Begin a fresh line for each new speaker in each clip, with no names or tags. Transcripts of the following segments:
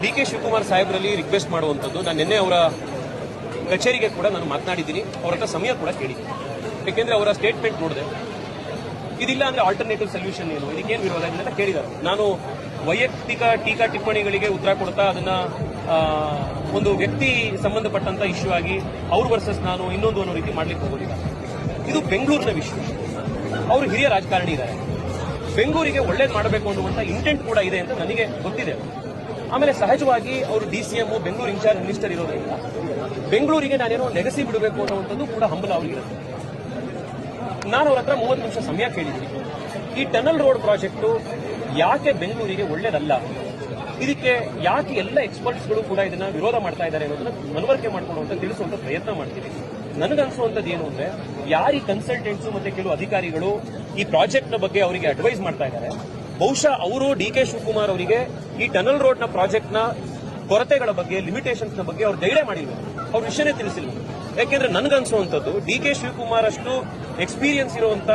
DK. Shivakumar ಸಾಹೇಬರಲ್ಲಿ request ಮಾಡುವಂಥದ್ದು, ನಾನು ನಿನ್ನೆ ಅವರ ಕಚೇರಿಗೆ ಕೂಡ ನಾನು ಮಾತನಾಡಿದ್ದೀನಿ, ಅವರ ಹತ್ರ ಸಮಯ ಕೂಡ ಕೇಳಿದ್ದೀನಿ. ಯಾಕೆಂದ್ರೆ ಅವರ ಸ್ಟೇಟ್ಮೆಂಟ್ ನೋಡಿದೆ, ಇದಿಲ್ಲ ಅಂದ್ರೆ ಆಲ್ಟರ್ನೇಟಿವ್ ಸೊಲ್ಯೂಷನ್ ಏನು, ಇದಕ್ಕೇನು ವಿರೋಧ ಇದನ್ನೆಲ್ಲ ಕೇಳಿದ್ದಾರೆ. ನಾನು ವೈಯಕ್ತಿಕ ಟೀಕಾ ಟಿಪ್ಪಣಿಗಳಿಗೆ ಉತ್ತರ ಕೊಡ್ತಾ ಅದನ್ನ ಒಂದು ವ್ಯಕ್ತಿ ಸಂಬಂಧಪಟ್ಟಂತ ಇಶ್ಯೂ ಆಗಿ ಅವ್ರ ವರ್ಸಸ್ ನಾನು ಇನ್ನೊಂದು ಅನ್ನೋ ರೀತಿ ಮಾಡ್ಲಿಕ್ಕೆ ಹೋಗೋದಿಲ್ಲ. ಇದು ಬೆಂಗಳೂರಿನ ವಿಷಯ. ಅವರು ಹಿರಿಯ ರಾಜಕಾರಣಿ ಇದ್ದಾರೆ, ಬೆಂಗಳೂರಿಗೆ ಒಳ್ಳೇದು ಮಾಡಬೇಕು ಅನ್ನುವಂತ ಇಂಟೆಂಟ್ ಕೂಡ ಇದೆ ಅಂತ ನನಗೆ ಗೊತ್ತಿದೆ. ಆಮೇಲೆ ಸಹಜವಾಗಿ ಅವರು DCM ಬೆಂಗಳೂರು ಇನ್ಚಾರ್ಜ್ ಮಿನಿಸ್ಟರ್ ಇರೋದ್ರಿಂದ ಬೆಂಗಳೂರಿಗೆ ನಾನೇನೋ ಲೆಗಸಿ ಬಿಡಬೇಕು ಅನ್ನುವಂಥದ್ದು ಕೂಡ ಹಂಬಲ ಅವರಿರುತ್ತೆ. ನಾನು ಅವ್ರ ಹತ್ರ 30 ನಿಮಿಷ ಸಮಯ ಕೇಳಿದ್ದೀನಿ. ಈ ಟನಲ್ ರೋಡ್ ಪ್ರಾಜೆಕ್ಟು ಯಾಕೆ ಬೆಂಗಳೂರಿಗೆ ಒಳ್ಳೇದಲ್ಲ, ಇದಕ್ಕೆ ಯಾಕೆ ಎಲ್ಲ ಎಕ್ಸ್ಪರ್ಟ್ಸ್ಗಳು ಕೂಡ ಇದನ್ನ ವಿರೋಧ ಮಾಡ್ತಾ ಇದ್ದಾರೆ ಅನ್ನೋದನ್ನ ಮನವರಿಕೆ ಮಾಡ್ಕೊಳ್ಳುವಂತ ತಿಳಿಸುವಂತ ಪ್ರಯತ್ನ ಮಾಡ್ತೀವಿ. ನನಗನ್ಸುವಂಥದ್ದು ಏನು ಅಂದ್ರೆ, ಯಾರು ಈ ಕನ್ಸಲ್ಟೆಂಟ್ಸ್ ಮತ್ತೆ ಕೆಲವು ಅಧಿಕಾರಿಗಳು ಈ ಪ್ರಾಜೆಕ್ಟ್ ನ ಬಗ್ಗೆ ಅವರಿಗೆ ಅಡ್ವೈಸ್ ಮಾಡ್ತಾ ಇದ್ದಾರೆ, ಬಹುಶಃ ಅವರು ಡಿ.ಕೆ. ಶಿವಕುಮಾರ್ ಅವರಿಗೆ ಈ ಟನಲ್ ರೋಡ್ ನ ಪ್ರಾಜೆಕ್ಟ್ ನ ಕೊರತೆಗಳ ಬಗ್ಗೆ, ಲಿಮಿಟೇಷನ್ಸ್ ನ ಬಗ್ಗೆ ಅವ್ರು ಗೈಡೆ ಮಾಡಿಲ್ಲ, ಅವ್ರ ವಿಷಯನೇ ತಿಳಿಸಿಲ್ಲ. ಯಾಕೆಂದ್ರೆ ನನಗನ್ಸುವಂಥದ್ದು, ಡಿ.ಕೆ. ಶಿವಕುಮಾರ್ ಅಷ್ಟು ಎಕ್ಸ್ಪೀರಿಯನ್ಸ್ ಇರುವಂತ,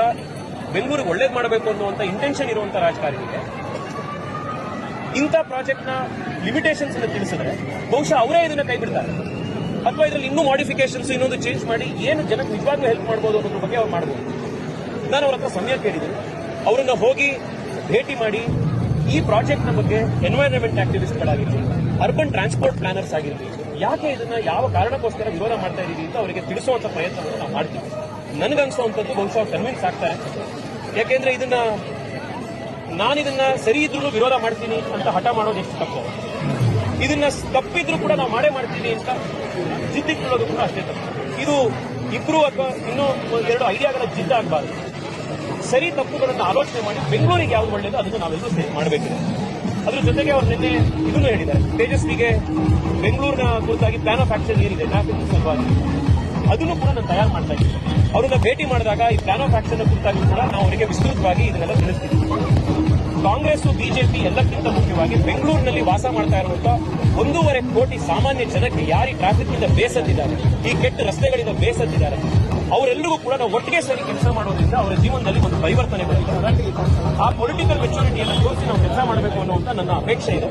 ಬೆಂಗಳೂರಿಗೆ ಒಳ್ಳೇದು ಮಾಡಬೇಕು ಅನ್ನುವಂತ ಇಂಟೆನ್ಷನ್ ಇರುವಂತ ರಾಜಕಾರಣಿಗೆ ಇಂಥ ಪ್ರಾಜೆಕ್ಟ್ ನ ಲಿಮಿಟೇಷನ್ಸ್ ತಿಳಿಸಿದ್ರೆ ಬಹುಶಃ ಅವರೇ ಇದನ್ನ ಕೈ ಬಿಡ್ತಾರೆ, ಅಥವಾ ಇದರಲ್ಲಿ ಇನ್ನೂ ಮಾಡಿಫಿಕೇಶನ್ಸ್ ಇನ್ನೊಂದು ಚೇಂಜ್ ಮಾಡಿ ಏನು ಜನಕ್ಕೆ ನಿಜವಾಗ್ಲೂ ಹೆಲ್ಪ್ ಮಾಡಬಹುದು ಅನ್ನೋದ್ರ ಬಗ್ಗೆ ಅವ್ರು ಮಾಡಬಹುದು. ನಾನು ಅವ್ರ ಹತ್ರ ಸಮಯ ಕೇಳಿದ್ದೀನಿ, ಅವರನ್ನ ಹೋಗಿ ಭೇಟಿ ಮಾಡಿ ಈ ಪ್ರಾಜೆಕ್ಟ್ ನ ಬಗ್ಗೆ ಎನ್ವೈರನ್ಮೆಂಟ್ ಆಕ್ಟಿವಿಸ್ಟ್ಗಳಾಗಿರಲಿ, ಅರ್ಬನ್ ಟ್ರಾನ್ಸ್ಪೋರ್ಟ್ ಪ್ಲಾನರ್ಸ್ ಆಗಿರಲಿ, ಯಾಕೆ ಇದನ್ನ ಯಾವ ಕಾರಣಕ್ಕೋಸ್ಕರ ವಿರೋಧ ಮಾಡ್ತಾ ಇದೀವಿ ಅಂತ ಅವರಿಗೆ ತಿಳಿಸುವಂತ ಪ್ರಯತ್ನವನ್ನು ನಾವು ಮಾಡ್ತೀವಿ. ನನಗನ್ಸುವಂಥದ್ದು ಬಹುಶಃ ಕನ್ವಿನ್ಸ್ ಆಗ್ತಾರೆ. ಯಾಕೆಂದ್ರೆ ನಾನಿದನ್ನ ಸರಿ ಇದ್ರೂ ವಿರೋಧ ಮಾಡ್ತೀನಿ ಅಂತ ಹಠ ಮಾಡೋದು ಎಷ್ಟು ತಪ್ಪು, ಇದನ್ನ ತಪ್ಪಿದ್ರು ಕೂಡ ನಾವು ಮಾಡೇ ಮಾಡ್ತೀನಿ ಅಂತ ಜಿದ್ದಿಕೊಳ್ಳೋದು ಕೂಡ ಅಷ್ಟೇ ತಪ್ಪು. ಇದು ಇಬ್ರು ಅಥವಾ ಇನ್ನೂ ಎರಡು ಐಡಿಯಾಗಳ ಜಿದ್ದಾಗಬಾರದು. ಸರಿ ತಪ್ಪುಗಳನ್ನು ಆಲೋಚನೆ ಮಾಡಿ ಬೆಂಗಳೂರಿಗೆ ಯಾವ್ದು ಒಳ್ಳೇದು ಅದನ್ನು ನಾವೆಲ್ಲರೂ ಸೇರಿ ಮಾಡಬೇಕಿದೆ. ಅದ್ರ ಜೊತೆಗೆ ಅವ್ರು ನಿನ್ನೆ ಇದನ್ನು ಹೇಳಿದ್ದಾರೆ, ತೇಜಸ್ವಿಗೆ ಬೆಂಗಳೂರಿನ ಕುರಿತಾಗಿ ಪ್ಲಾನ್ ಆಫ್ ಆಕ್ಷನ್ ಏನಿದೆ ಟ್ರಾಫಿಕ್ ಸಲುವಾಗಿ ಅದನ್ನು ಕೂಡ ನಾನು ತಯಾರು ಮಾಡ್ತಾ ಇದ್ದೀನಿ. ಅವರನ್ನ ಭೇಟಿ ಮಾಡಿದಾಗ ಈ ಪ್ಲಾನ್ ಆಫ್ ಆಕ್ಷನ್ ಕುರಿತಾಗಿ ಕೂಡ ನಾವು ಅವರಿಗೆ ವಿಸ್ತೃತವಾಗಿ ಇದನ್ನೆಲ್ಲ ತಿಳಿಸ್ತೀವಿ. ಕಾಂಗ್ರೆಸ್ ಬಿಜೆಪಿ ಎಲ್ಲಕ್ಕಿಂತ ಮುಖ್ಯವಾಗಿ ಬೆಂಗಳೂರಿನಲ್ಲಿ ವಾಸ ಮಾಡ್ತಾ ಇರುವಂತಹ 1.5 ಕೋಟಿ ಸಾಮಾನ್ಯ ಜನಕ್ಕೆ ಯಾರು ಈ ಟ್ರಾಫಿಕ್ ಇಂದ ಬೇಸತ್ತಿದ್ದಾರೆ, ಈ ಕೆಟ್ಟ ರಸ್ತೆಗಳಿಂದ ಬೇಸತ್ತಿದ್ದಾರೆ, ಅವರೆಲ್ಲರಿಗೂ ಕೂಡ ನಾವು ಒಟ್ಟಿಗೆ ಸೇರಿ ಕೆಲಸ ಮಾಡೋದ್ರಿಂದ ಅವರ ಜೀವನದಲ್ಲಿ ಒಂದು ಪರಿವರ್ತನೆ ಬರುತ್ತೆ. ಆ ಪೊಲಿಟಿಕಲ್ ಮೆಚುರಿಟಿಯನ್ನು ತೋರಿಸಿ ನಾವು ಕೆಲಸ ಮಾಡಬೇಕು ಅನ್ನುವಂತ ನನ್ನ ಅಪೇಕ್ಷೆ ಇದೆ.